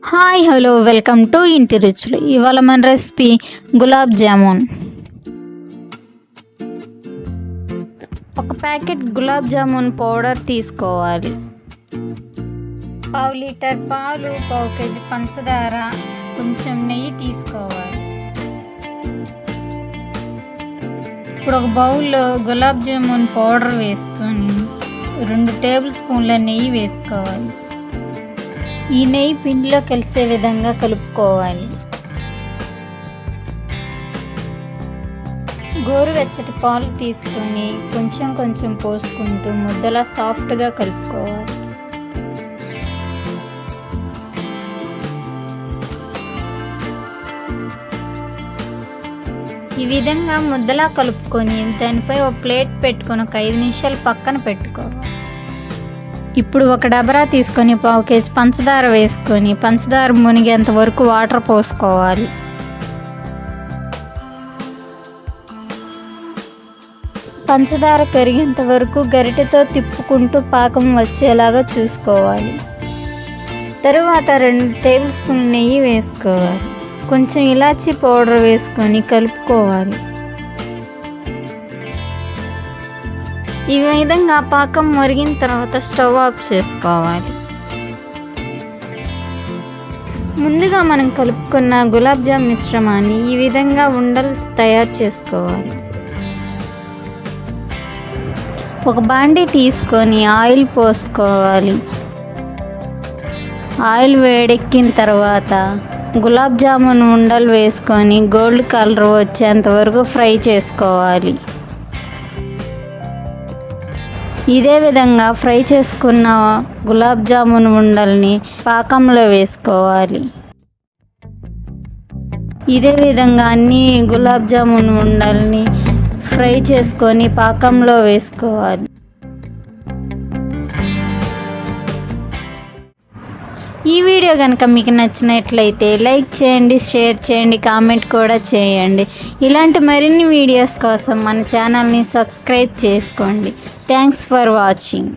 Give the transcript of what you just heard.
Hi hello welcome to ఇంటి రుచులు. ఇవాళ మన రెసిపీ గులాబ్ జామున్. ఒక ప్యాకెట్ గులాబ్ జామున్ పౌడర్ తీసుకోవాలి. 1/2 లీటర్ పాలు, 1/2 కేజీ పంచదార, కొంచెం నెయ్యి తీసుకోవాలి. ఇప్పుడు ఒక బౌల్లో గులాబ్ జామున్ పౌడర్ వేసుకొని 2 టేబుల్ స్పూన్ల నెయ్యి వేసుకోవాలి. ఈ నెయ్యి పిండిలో కలిసే విధంగా కలుపుకోవాలి. గోరువెచ్చటి పాలు తీసుకొని కొంచెం కొంచెం పోసుకుంటూ ముద్దలా సాఫ్ట్గా కలుపుకోవాలి. ఈ విధంగా ముద్దలా కలుపుకొని దానిపై ఒక ప్లేట్ పెట్టుకొని ఒక 5 నిమిషాలు పక్కన పెట్టుకోవాలి. ఇప్పుడు ఒక డబరా తీసుకొని 1/2 కేజీ పంచదార వేసుకొని పంచదార మునిగేంత వరకు వాటర్ పోసుకోవాలి. పంచదార కరిగేంత వరకు గరిటెతో తిప్పుకుంటూ పాకం వచ్చేలాగా చూసుకోవాలి. తరువాత 2 టేబుల్ స్పూన్ల నెయ్యి వేసుకోవాలి. కొంచెం ఇలాచీ పౌడర్ వేసుకొని కలుపుకోవాలి. ఈ విధంగా పాకం మరిగిన తర్వాత స్టవ్ ఆఫ్ చేసుకోవాలి. ముందుగా మనం కలుపుకున్న గులాబ్ జామ్ మిశ్రమాన్ని ఈ విధంగా ఉండలు తయారు చేసుకోవాలి. ఒక బాండీ తీసుకొని ఆయిల్ పోసుకోవాలి. ఆయిల్ వేడెక్కిన తర్వాత గులాబ్ జామున్ ఉండలు వేసుకొని గోల్డ్ కలర్ వచ్చేంత వరకు ఫ్రై చేసుకోవాలి. ఇదే విధంగా ఫ్రై చేసుకున్న గులాబ్ జామున్ ఉండల్ని పాకంలో వేసుకోవాలి. ఇదే విధంగా అన్ని గులాబ్ జామున్ ఉండల్ని ఫ్రై చేసుకొని పాకంలో వేసుకోవాలి. ఈ వీడియో కనుక మీకు నచ్చినట్లయితే లైక్ చేయండి, షేర్ చేయండి, కామెంట్ కూడా చేయండి. ఇలాంటి మరిన్ని వీడియోస్ కోసం మన ఛానల్ని సబ్స్క్రైబ్ చేసుకోండి. Thanks for watching.